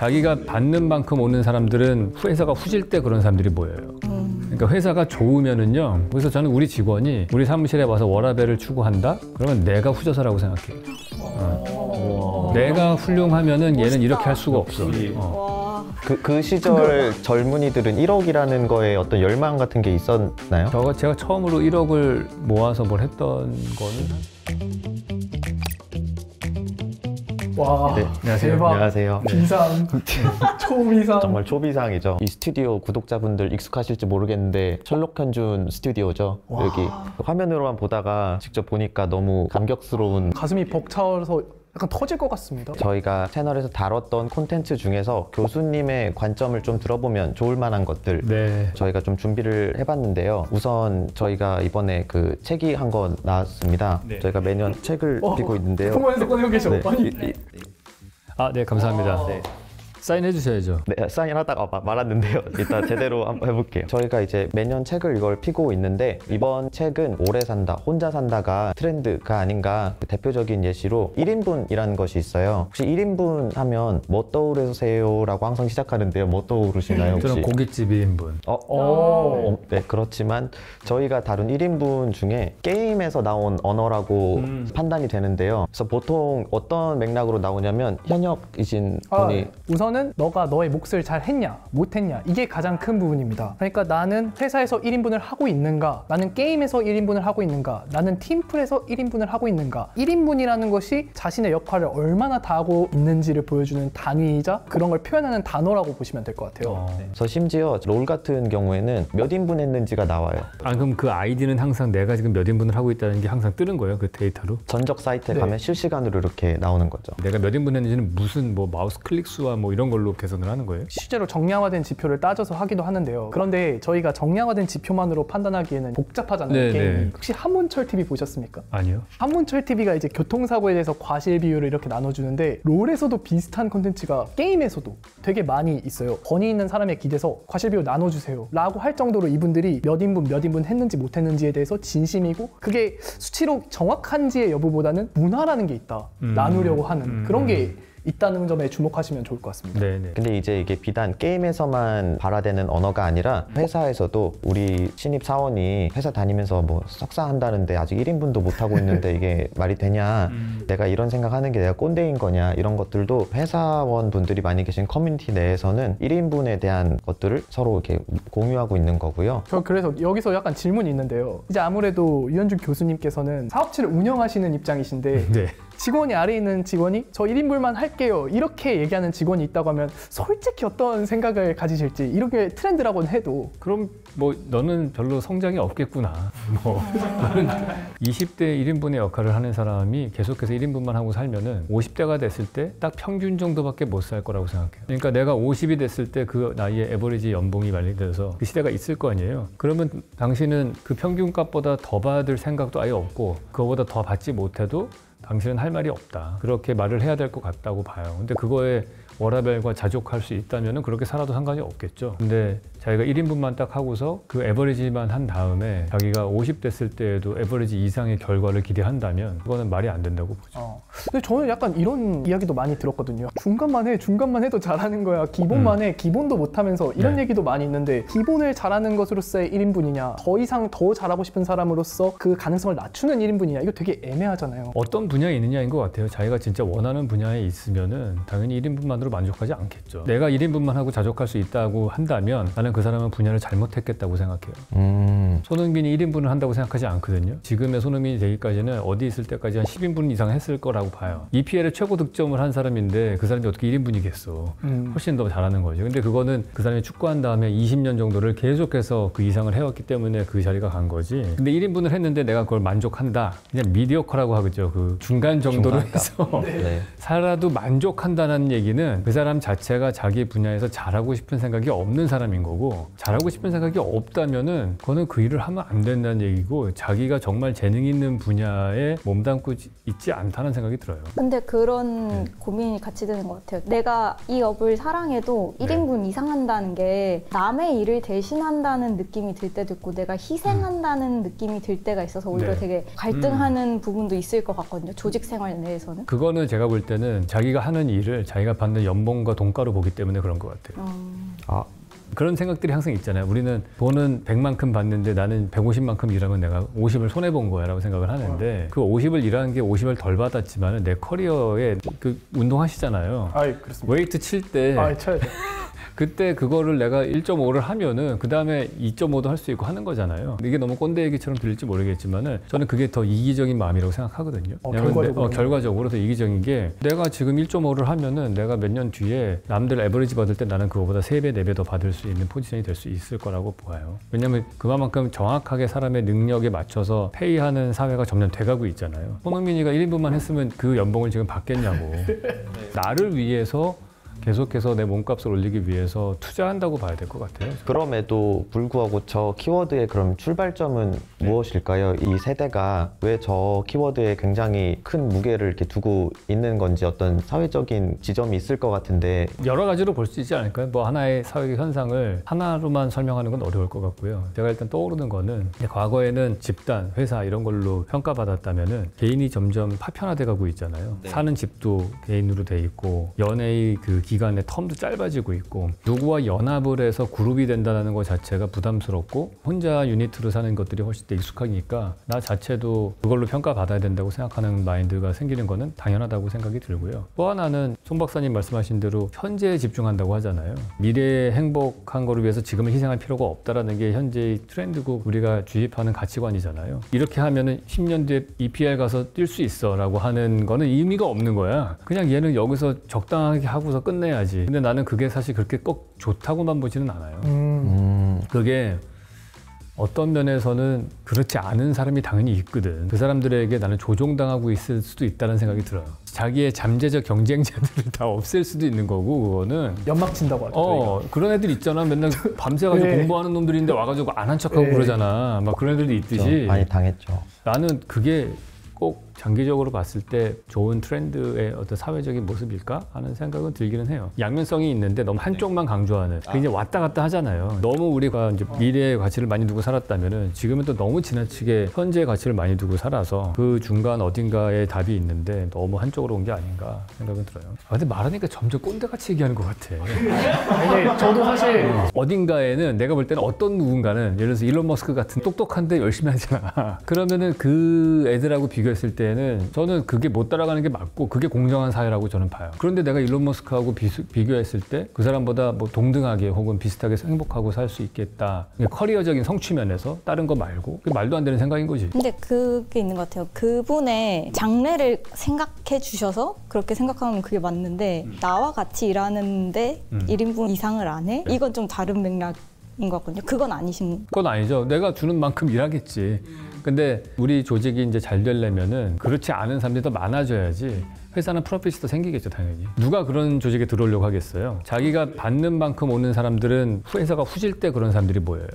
자기가 받는 만큼 오는 사람들은 회사가 후질 때 그런 사람들이 모여요. 그러니까 회사가 좋으면은요. 그래서 저는 우리 직원이 우리 사무실에 와서 워라밸을 추구한다? 그러면 내가 후져서라고 생각해요. 내가 훌륭하면은 얘는 이렇게 할 수가 없어. 그 시절 젊은이들은 1억이라는 거에 어떤 열망 같은 게 있었나요? 제가 처음으로 1억을 모아서 뭘 했던 거는 와, 네. 안녕하세요. 대박. 안녕하세요. 비상, 초비상. 정말 초비상이죠. 이 스튜디오 구독자분들 익숙하실지 모르겠는데 셜록 현준 스튜디오죠. 와. 여기 화면으로만 보다가 직접 보니까 너무 감격스러운. 가슴이 벅차오르서 약간 터질 것 같습니다. 저희가 채널에서 다뤘던 콘텐츠 중에서 교수님의 관점을 좀 들어보면 좋을 만한 것들 네. 저희가 좀 준비를 해봤는데요. 우선 저희가 이번에 그 책이 한 권 나왔습니다. 네. 저희가 매년 책을 피고 있는데요. 통화에서 꺼내고 계셔. 네. 아니, 네, 감사합니다. 네. 사인해 주셔야죠. 네, 사인하다가 말았는데요. 이따 제대로 한번 해볼게요. 저희가 이제 매년 책을 이걸 피고 있는데 이번 책은 오래 산다, 혼자 산다가 트렌드가 아닌가. 대표적인 예시로 1인분이라는 것이 있어요. 혹시 1인분 하면 뭐 떠오르세요? 라고 항상 시작하는데요. 뭐 떠오르시나요? 혹시? 저는 고깃집 2인분. 네, 그렇지만 저희가 다룬 1인분 중에 게임에서 나온 언어라고 판단이 되는데요. 그래서 보통 어떤 맥락으로 나오냐면 현역이신 분이 우선은 너가 너의 몫을 잘 했냐 못했냐 이게 가장 큰 부분입니다. 그러니까 나는 회사에서 1인분을 하고 있는가, 나는 게임에서 1인분을 하고 있는가, 나는 팀플에서 1인분을 하고 있는가. 1인분이라는 것이 자신의 역할을 얼마나 다하고 있는지를 보여주는 단위이자 그런 걸 표현하는 단어라고 보시면 될 것 같아요. 그래서 심지어 롤 같은 경우에는 몇 인분 했는지가 나와요. 그럼 그 아이디는 항상 내가 지금 몇 인분을 하고 있다는 게 항상 뜨는 거예요? 그 데이터로? 전적 사이트에 네. 가면 실시간으로 이렇게 나오는 거죠. 내가 몇 인분 했는지는 무슨 뭐 마우스 클릭 수와 뭐 이런 걸로 계산을 하는 거예요? 실제로 정량화된 지표를 따져서 하기도 하는데요. 그런데 저희가 정량화된 지표만으로 판단하기에는 복잡하잖아요. 네, 게임이. 네. 혹시 한문철 TV 보셨습니까? 아니요. 한문철 TV가 이제 교통사고에 대해서 과실 비율을 이렇게 나눠주는데 롤에서도 비슷한 콘텐츠가 게임에서도 되게 많이 있어요. 권위 있는 사람에 기대서 과실 비율 나눠주세요 라고 할 정도로 이분들이 몇 인분 했는지 못했는지에 대해서 진심이고 그게 수치로 정확한지의 여부보다는 문화라는 게 있다. 나누려고 하는 그런 게 있다는 점에 주목하시면 좋을 것 같습니다. 네네. 근데 이제 이게 비단 게임에서만 발화되는 언어가 아니라 회사에서도 우리 신입 사원이 회사 다니면서 뭐 석사한다는데 아직 1인분도 못하고 있는데 이게 말이 되냐, 내가 이런 생각하는 게 내가 꼰대인 거냐, 이런 것들도 회사원분들이 많이 계신 커뮤니티 내에서는 1인분에 대한 것들을 서로 이렇게 공유하고 있는 거고요. 저 그래서 여기서 약간 질문이 있는데요. 이제 아무래도 유현준 교수님께서는 사업체를 운영하시는 입장이신데 네. 직원이 아래에 있는 직원이 저 1인분만 할게요 이렇게 얘기하는 직원이 있다고 하면 솔직히 어떤 생각을 가지실지, 이렇게 트렌드라고는 해도 그럼 뭐 너는 별로 성장이 없겠구나. 뭐 너는 20대 1인분의 역할을 하는 사람이 계속해서 1인분만 하고 살면은 50대가 됐을 때 딱 평균 정도밖에 못 살 거라고 생각해요. 그러니까 내가 50이 됐을 때 그 나이에 에버리지 연봉이 말리돼서 그 시대가 있을 거 아니에요. 그러면 당신은 그 평균값보다 더 받을 생각도 아예 없고 그거보다 더 받지 못해도 당신은 할 말이 없다. 그렇게 말을 해야 될 것 같다고 봐요. 근데 그거에 워라밸과 자족할 수 있다면 그렇게 살아도 상관이 없겠죠. 근데 자기가 1인분만 딱 하고서 그 에버리지만 한 다음에 자기가 50 됐을 때에도 에버리지 이상의 결과를 기대한다면 그거는 말이 안 된다고 보죠. 근데 저는 약간 이런 이야기도 많이 들었거든요. 중간만 해도 잘하는 거야. 기본만 해. 기본도 못하면서 이런 네. 얘기도 많이 있는데 기본을 잘하는 것으로서의 1인분이냐, 더 이상 더 잘하고 싶은 사람으로서 그 가능성을 낮추는 1인분이냐, 이거 되게 애매하잖아요. 어떤 분야에 있느냐인 것 같아요. 자기가 진짜 원하는 분야에 있으면은 당연히 1인분만으로 만족하지 않겠죠. 내가 1인분만 하고 자족할 수 있다고 한다면 나는 그 사람은 분야를 잘못했겠다고 생각해요. 손흥민이 1인분을 한다고 생각하지 않거든요. 지금의 손흥민이 되기까지는 어디 있을 때까지 한 10인분 이상 했을 거라고 봐요. EPL에 최고 득점을 한 사람인데 그 사람이 어떻게 1인분이겠어. 훨씬 더 잘하는 거죠. 근데 그거는 그 사람이 축구한 다음에 20년 정도를 계속해서 그 이상을 해왔기 때문에 그 자리가 간 거지. 근데 1인분을 했는데 내가 그걸 만족한다. 그냥 미디어커라고 하겠죠. 그 중간 정도로 해서 네. 살아도 만족한다는 얘기는 그 사람 자체가 자기 분야에서 잘하고 싶은 생각이 없는 사람인 거고, 잘하고 싶은 생각이 없다면은 그거는 그 일을 하면 안 된다는 얘기고, 자기가 정말 재능 있는 분야에 몸담고 있지 않다는 생각이 들어요. 근데 그런 고민이 같이 드는 것 같아요. 내가 이 업을 사랑해도 1인분 이상 한다는 게 남의 일을 대신한다는 느낌이 들 때도 있고 내가 희생한다는 느낌이 들 때가 있어서 오히려 되게 갈등하는 부분도 있을 것 같거든요. 조직 생활 내에서는. 그거는 제가 볼 때는 자기가 하는 일을 자기가 받는 연봉과 동가로 보기 때문에 그런 것 같아요. 아, 그런 생각들이 항상 있잖아요. 우리는 돈은 100만큼 받는데 나는 150만큼 일하면 내가 50을 손해본 거야 라고 생각을 하는데 그 50을 일하는 게 50을 덜 받았지만 내 커리어에 그 운동하시잖아요. 그렇습니다. 웨이트 칠 때 쳐야죠. 그때 그거를 내가 1.5를 하면은 그 다음에 2.5도 할 수 있고 하는 거잖아요. 이게 너무 꼰대 얘기처럼 들릴지 모르겠지만은 저는 그게 더 이기적인 마음이라고 생각하거든요. 결과적으로 더 이기적인 게 내가 지금 1.5를 하면은 내가 몇 년 뒤에 남들 에버리지 받을 때 나는 그거보다 3배, 4배 더 받을 수 있는 포지션이 될 수 있을 거라고 보아요. 왜냐면 그만큼 정확하게 사람의 능력에 맞춰서 페이하는 사회가 점점 돼가고 있잖아요. 손흥민이가 1인분만 했으면 그 연봉을 지금 받겠냐고. 나를 위해서 계속해서 내 몸값을 올리기 위해서 투자한다고 봐야 될 것 같아요. 그럼에도 불구하고 저 키워드의 그럼 출발점은 무엇일까요? 이 세대가 왜 저 키워드에 굉장히 큰 무게를 이렇게 두고 있는 건지 어떤 사회적인 지점이 있을 것 같은데 여러 가지로 볼 수 있지 않을까요? 뭐 하나의 사회 현상을 하나로만 설명하는 건 어려울 것 같고요. 제가 일단 떠오르는 거는 과거에는 집단, 회사 이런 걸로 평가받았다면은 개인이 점점 파편화돼 가고 있잖아요. 사는 집도 개인으로 돼 있고 연애의 그 기간의 텀도 짧아지고 있고 누구와 연합을 해서 그룹이 된다는 것 자체가 부담스럽고 혼자 유니트로 사는 것들이 훨씬 더 익숙하니까 나 자체도 그걸로 평가받아야 된다고 생각하는 마인드가 생기는 거는 당연하다고 생각이 들고요. 또 하나는 송 박사님 말씀하신 대로 현재에 집중한다고 하잖아요. 미래에 행복한 거를 위해서 지금을 희생할 필요가 없다라는 게 현재의 트렌드고 우리가 주입하는 가치관이잖아요. 이렇게 하면은 10년 뒤에 EPL 가서 뛸 수 있어 라고 하는 거는 의미가 없는 거야. 그냥 얘는 여기서 적당하게 하고서 끝내야지. 근데 나는 그게 사실 그렇게 꼭 좋다고만 보지는 않아요. 그게 어떤 면에서는 그렇지 않은 사람이 당연히 있거든. 그 사람들에게 나는 조종당하고 있을 수도 있다는 생각이 들어요. 자기의 잠재적 경쟁자들을 다 없앨 수도 있는 거고 그거는 연막 친다고 하죠. 그런 애들 있잖아. 맨날 밤새가지고 공부하는 놈들인데 와가지고 안 한 척하고 그러잖아. 막 그런 애들도 있듯이. 그렇죠. 많이 당했죠. 나는 그게 꼭 장기적으로 봤을 때 좋은 트렌드의 어떤 사회적인 모습일까 하는 생각은 들기는 해요. 양면성이 있는데 너무 한쪽만 강조하는 그게 이제 왔다 갔다 하잖아요. 너무 우리가 이제 미래의 가치를 많이 두고 살았다면은 지금은 또 너무 지나치게 현재의 가치를 많이 두고 살아서 그 중간 어딘가에 답이 있는데 너무 한쪽으로 온 게 아닌가 생각은 들어요. 근데 말하니까 점점 꼰대같이 얘기하는 것 같아. 아니, 저도 사실 어딘가에는 내가 볼 때는 어떤 누군가는 예를 들어서 일론 머스크 같은 똑똑한데 열심히 하잖아. 그러면은 그 애들하고 비교했을 때는 저는 그게 못 따라가는 게 맞고 그게 공정한 사회라고 저는 봐요. 그런데 내가 일론 머스크하고 비교했을 때 그 사람보다 뭐 동등하게 혹은 비슷하게 행복하고 살 수 있겠다. 커리어적인 성취면에서 다른 거 말고 그게 말도 안 되는 생각인 거지. 근데 그게 있는 것 같아요. 그분의 장래를 생각해 주셔서 그렇게 생각하면 그게 맞는데 나와 같이 일하는데 1인분 이상을 안 해? 이건 좀 다른 맥락인 것 같거든요. 그건 아니신. 그건 아니죠. 내가 주는 만큼 일하겠지. 근데 우리 조직이 이제 잘 되려면은 그렇지 않은 사람들이 더 많아져야지 회사는 프로핏이 더 생기겠죠, 당연히. 누가 그런 조직에 들어오려고 하겠어요? 자기가 받는 만큼 오는 사람들은 회사가 후질 때 그런 사람들이 모여요.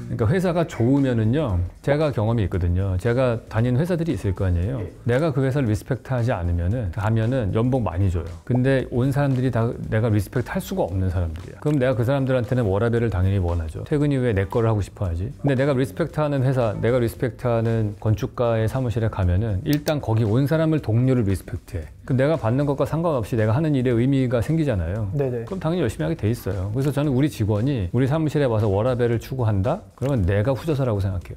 그러니까 회사가 좋으면은요, 제가 경험이 있거든요. 제가 다닌 회사들이 있을 거 아니에요. 내가 그 회사를 리스펙트하지 않으면은 가면은 연봉 많이 줘요. 근데 온 사람들이 다 내가 리스펙트 할 수가 없는 사람들이야. 그럼 내가 그 사람들한테는 워라밸을 당연히 원하죠. 퇴근 이후에 내 거를 하고 싶어 하지. 근데 내가 리스펙트하는 회사, 내가 리스펙트하는 건축가의 사무실에 가면은 일단 거기 온 사람을 동료를 리스펙트해. 그럼 내가 받는 것과 상관없이 내가 하는 일에 의미가 생기잖아요. 네네. 그럼 당연히 열심히 하게 돼 있어요. 그래서 저는 우리 직원이 우리 사무실에 와서 워라밸을 추구한다? 그러면 내가 후져서라고 생각해요.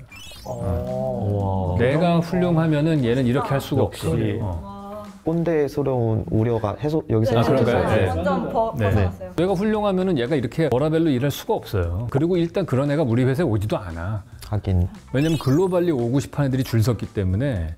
내가 훌륭하면은 얘는 이렇게 할 수가 없지. 꼰대스러운 우려가 여기서 그런가요? 네. 완전 벗어났어요. 내가 훌륭하면은 얘가 이렇게 워라밸로 일할 수가 없어요. 그리고 일단 그런 애가 우리 회사에 오지도 않아. 하긴. 왜냐면 글로벌리 오고 싶어 하는 애들이 줄 섰기 때문에.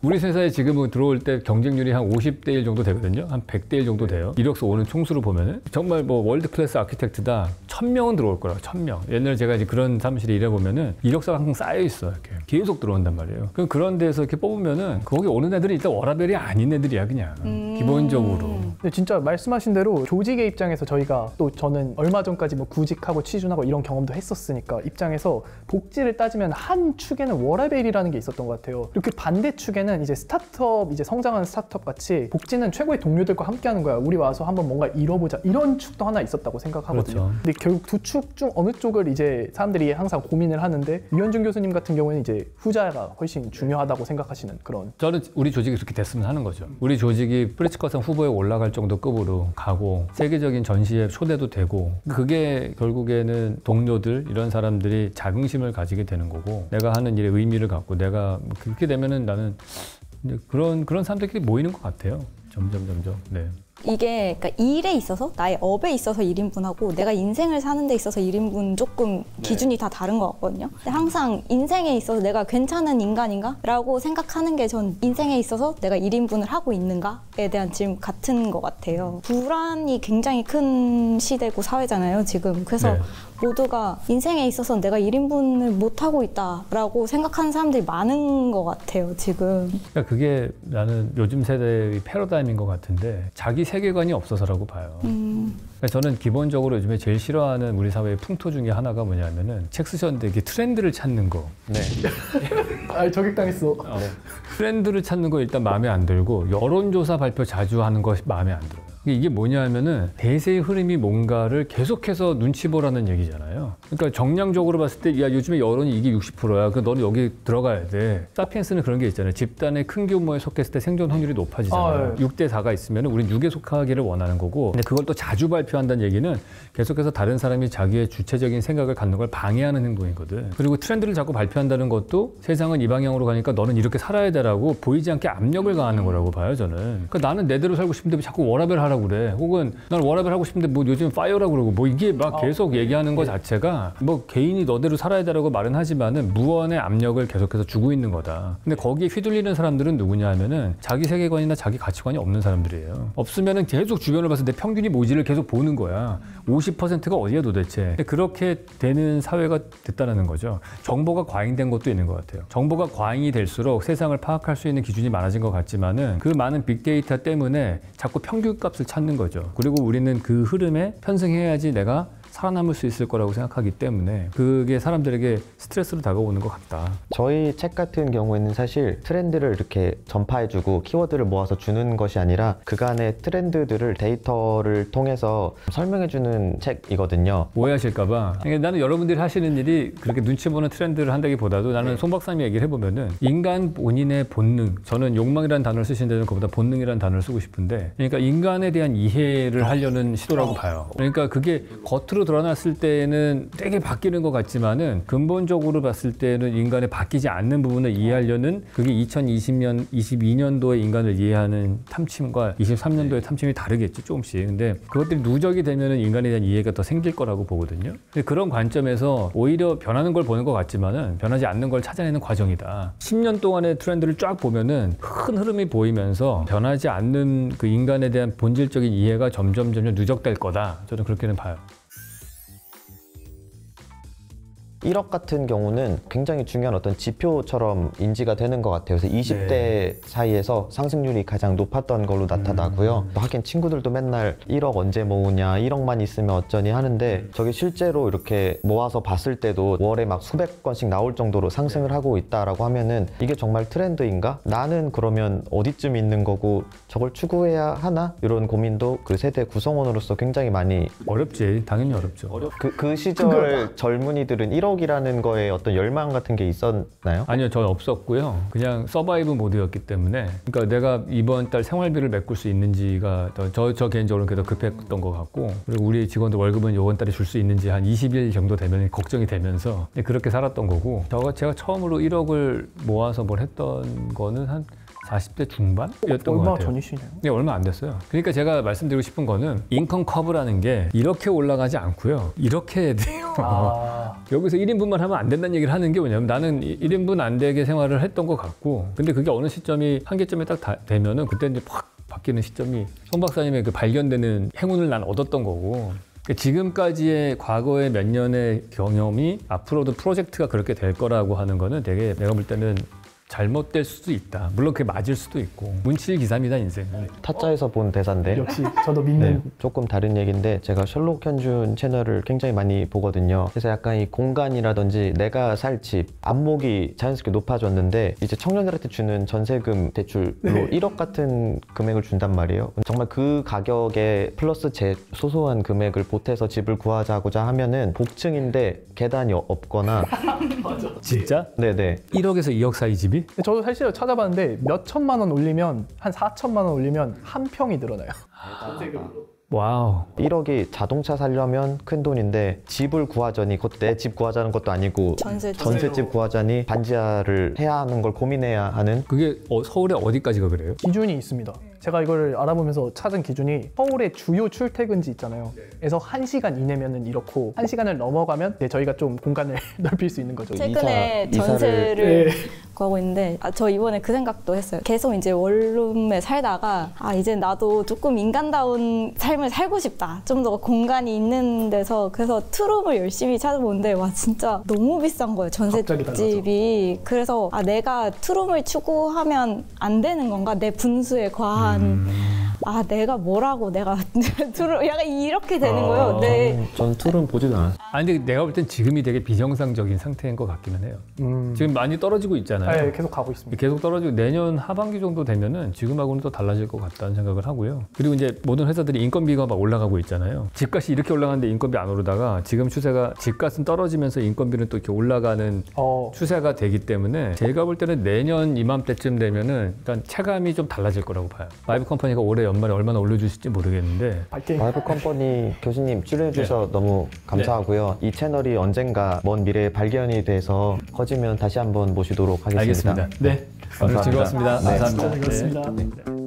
우리 회사에 지금 들어올 때 경쟁률이 한 50대 1 정도 되거든요. 한 100대 1 정도 돼요. 이력서 오는 총수로 보면은 정말 뭐 월드 클래스 아키텍트다 1000명은 들어올 거라고. 1000명. 옛날에 제가 이제 그런 사무실에 일해보면은 이력서가 항상 쌓여 있어. 이렇게 계속 들어온단 말이에요. 그럼 그런 데서 이렇게 뽑으면은 거기 오는 애들이 일단 워라밸이 아닌 애들이야, 그냥. 기본적으로. 근데 진짜 말씀하신 대로 조직의 입장에서 저희가 또 저는 얼마 전까지 뭐 구직하고 취준하고 이런 경험도 했었으니까 입장에서 복지를 따지면 한 축에는 워라밸이라는 게 있었던 것 같아요. 이렇게 반대 축에는 이제 스타트업, 이제 성장하는 스타트업 같이 복지는 최고의 동료들과 함께하는 거야. 우리 와서 한번 뭔가 이뤄보자. 이런 축도 하나 있었다고 생각하거든요. 그렇죠. 근데 결국 두 축 중 어느 쪽을 이제 사람들이 항상 고민을 하는데 유현준 교수님 같은 경우에는 이제 후자가 훨씬 중요하다고 생각하시는 그런. 저는 우리 조직이 그렇게 됐으면 하는 거죠. 우리 조직이 프리츠커상 후보에 올라갈 나갈 정도 급으로 가고 세계적인 전시에 초대도 되고 그게 결국에는 동료들 이런 사람들이 자긍심을 가지게 되는 거고 내가 하는 일에 의미를 갖고 내가 그렇게 되면은 나는 그런 사람들끼리 모이는 것 같아요. 점점. 네. 이게 그러니까 일에 있어서 나의 업에 있어서 1인분하고 내가 인생을 사는 데 있어서 1인분 조금 기준이 다 다른 것 같거든요. 근데 항상 인생에 있어서 내가 괜찮은 인간인가? 라고 생각하는 게 전 인생에 있어서 내가 1인분을 하고 있는가에 대한 질문 같은 것 같아요. 불안이 굉장히 큰 시대고 사회잖아요, 지금. 그래서 네. 모두가 인생에 있어서 내가 1인분을 못하고 있다라고 생각하는 사람들이 많은 것 같아요, 지금. 그러니까 그게 나는 요즘 세대의 패러다임인 것 같은데 자기 세계관이 없어서라고 봐요. 그래서 저는 기본적으로 요즘에 제일 싫어하는 우리 사회의 풍토 중에 하나가 뭐냐면은 책 쓰셨는데 이게 트렌드를 찾는 거. 네. 아, 저격당했어. 트렌드를 찾는 거 일단 마음에 안 들고 여론조사 발표 자주 하는 것이 마음에 안 들어요. 이게 뭐냐면은 대세의 흐름이 뭔가를 계속해서 눈치 보라는 얘기잖아요. 그러니까 정량적으로 봤을 때 야 요즘에 여론이 이게 60%야. 그 너는 여기 들어가야 돼. 사피엔스는 그런 게 있잖아요. 집단의 큰 규모에 속했을 때 생존 확률이 높아지잖아요. 6대 4가 있으면 우린 6에 속하기를 원하는 거고 근데 그걸 또 자주 발표한다는 얘기는 계속해서 다른 사람이 자기의 주체적인 생각을 갖는 걸 방해하는 행동이거든. 그리고 트렌드를 자꾸 발표한다는 것도 세상은 이 방향으로 가니까 너는 이렇게 살아야 되라고 보이지 않게 압력을 가하는 거라고 봐요, 저는. 그러니까 나는 내대로 살고 싶은데 왜 자꾸 워라밸 하라고 그래. 혹은 난 워라밸 하고 싶은데 뭐 요즘 파이어라고 그러고 뭐 이게 막 계속 얘기하는 것 자체가 뭐 개인이 너대로 살아야 되라고 말은 하지만은 무언의 압력을 계속해서 주고 있는 거다. 근데 거기에 휘둘리는 사람들은 누구냐 하면은 자기 세계관이나 자기 가치관이 없는 사람들이에요. 없으면은 계속 주변을 봐서 내 평균이 뭐지를 계속 보는 거야. 50%가 어디야 도대체. 근데 그렇게 되는 사회가 됐다는 거죠. 정보가 과잉된 것도 있는 것 같아요. 정보가 과잉이 될수록 세상을 파악할 수 있는 기준이 많아진 것 같지만은 그 많은 빅데이터 때문에 자꾸 평균값을 찾는 거죠. 그리고 우리는 그 흐름에 편승해야지 내가 살아남을 수 있을 거라고 생각하기 때문에 그게 사람들에게 스트레스로 다가오는 것 같다. 저희 책 같은 경우에는 사실 트렌드를 이렇게 전파해주고 키워드를 모아서 주는 것이 아니라 그간의 트렌드들을 데이터를 통해서 설명해주는 책이거든요. 오해하실까봐. 그러니까 나는 여러분들이 하시는 일이 그렇게 눈치 보는 트렌드를 한다기보다도 나는 손 박사님이 얘기를 해보면은 인간 본인의 본능, 저는 욕망이라는 단어를 쓰신다는 것보다 본능이라는 단어를 쓰고 싶은데 그러니까 인간에 대한 이해를 하려는 시도라고 봐요. 그러니까 그게 겉으로 드러났을 때는 되게 바뀌는 것 같지만은 근본적으로 봤을 때는 인간의 바뀌지 않는 부분을 이해하려는 그게 2020년, 22년도의 인간을 이해하는 탐침과 23년도의 탐침이 다르겠죠, 조금씩. 근데 그것들이 누적이 되면은 인간에 대한 이해가 더 생길 거라고 보거든요. 근데 그런 관점에서 오히려 변하는 걸 보는 것 같지만은 변하지 않는 걸 찾아내는 과정이다. 10년 동안의 트렌드를 쫙 보면은 큰 흐름이 보이면서 변하지 않는 그 인간에 대한 본질적인 이해가 점점 누적될 거다. 저는 그렇게는 봐요. 1억 같은 경우는 굉장히 중요한 어떤 지표처럼 인지가 되는 것 같아요. 그래서 20대 사이에서 상승률이 가장 높았던 걸로 나타나고요. 하긴 친구들도 맨날 1억 언제 모으냐, 1억만 있으면 어쩌니 하는데 저게 실제로 이렇게 모아서 봤을 때도 월에 막 수백 건씩 나올 정도로 상승을 하고 있다라고 하면은 이게 정말 트렌드인가? 나는 그러면 어디쯤 있는 거고 저걸 추구해야 하나? 이런 고민도 그 세대 구성원으로서 굉장히 많이 어렵지. 당연히 어렵죠. 그 시절 젊은이들은 1억이라는 거에 어떤 열망 같은 게 있었나요? 아니요, 저는 없었고요. 그냥 서바이브 모드였기 때문에. 그러니까 내가 이번 달 생활비를 메꿀 수 있는지가 저 개인적으로는 그게 더 급했던 것 같고, 그리고 우리 직원들 월급은 이번 달에 줄 수 있는지 한 20일 정도 되면 걱정이 되면서 그렇게 살았던 거고, 제가 처음으로 1억을 모아서 뭘 했던 거는 한 40대 중반이었던 것 얼마 같아요. 전이시네요? 네, 얼마 안 됐어요. 그러니까 제가 말씀드리고 싶은 거는 인컴 커브라는 게 이렇게 올라가지 않고요. 이렇게 해야 돼요. 여기서 1인분만 하면 안 된다는 얘기를 하는 게 뭐냐면 나는 1인분 안 되게 생활을 했던 것 같고, 근데 그게 어느 시점이 한계점에 딱 되면은 그때 이제 확 바뀌는 시점이 손 박사님의 그 발견되는 행운을 난 얻었던 거고, 지금까지의 과거의 몇 년의 경험이 앞으로도 프로젝트가 그렇게 될 거라고 하는 거는 되게 내가 볼 때는 잘못될 수도 있다. 물론 그게 맞을 수도 있고. 문칠기삼이다 인생은. 타짜에서 본 대사인데. 역시 저도 믿는. 네, 조금 다른 얘기인데 제가 셜록 현준 채널을 굉장히 많이 보거든요. 그래서 약간 이 공간이라든지 내가 살 집, 안목이 자연스럽게 높아졌는데 이제 청년들한테 주는 전세금 대출로 1억 같은 금액을 준단 말이에요. 정말 그 가격에 플러스 제 소소한 금액을 보태서 집을 구하자고자 하면은 복층인데 계단이 없거나 진짜? 네네 1억에서 2억 사이 집이? 대비? 저도 사실 찾아봤는데 몇 천만 원 올리면 한 4천만 원 올리면 한 평이 늘어나요. 와우. 1억이 자동차 살려면 큰 돈인데 집을 구하자니 그것도 내 집 구하자는 것도 아니고 전셋집 구하자니 반지하를 해야 하는 걸 고민해야 하는. 그게 서울에 어디까지가 그래요? 기준이 있습니다. 제가 이걸 알아보면서 찾은 기준이 서울의 주요 출퇴근지 있잖아요. 그래서 1시간 이내면은 이렇고 1시간을 넘어가면 저희가 좀 공간을 넓힐 수 있는 거죠. 최근에 이사를- 전세를 구하고 있는데 저 이번에 그 생각도 했어요. 계속 이제 원룸에 살다가 이제 나도 조금 인간다운 삶을 살고 싶다. 좀 더 공간이 있는 데서. 그래서 투룸을 열심히 찾아보는데 와 진짜 너무 비싼 거예요. 전셋집이. 그래서 내가 투룸을 추구하면 안 되는 건가? 내 분수에 과한 내가 뭐라고 내가 투룸 약간 이렇게 되는 거예요. 전 툴은 보지도 않았어요. 근데 내가 볼 땐 지금이 되게 비정상적인 상태인 것 같기는 해요. 지금 많이 떨어지고 있잖아요. 네, 계속 가고 있습니다. 계속 떨어지고 내년 하반기 정도 되면은 지금하고는 또 달라질 것 같다는 생각을 하고요. 그리고 이제 모든 회사들이 인건비가 막 올라가고 있잖아요. 집값이 이렇게 올라가는데 인건비 안 오르다가 지금 추세가 집값은 떨어지면서 인건비는 또 이렇게 올라가는 추세가 되기 때문에 제가 볼 때는 내년 이맘때쯤 되면은 일단 체감이 좀 달라질 거라고 봐요. 바이브 컴퍼니가 올해 연말에 얼마나 올려주실지 모르겠는데 바이브 컴퍼니 교수님 출연해주셔서 너무 감사하고요. 이 채널이 언젠가 먼 미래에 발견이 돼서 커지면 다시 한번 모시도록 하겠습니다. 알겠습니다. 네, 오늘 감사합니다. 즐거웠습니다. 네. 감사합니다. 진짜 즐거웠습니다. 네.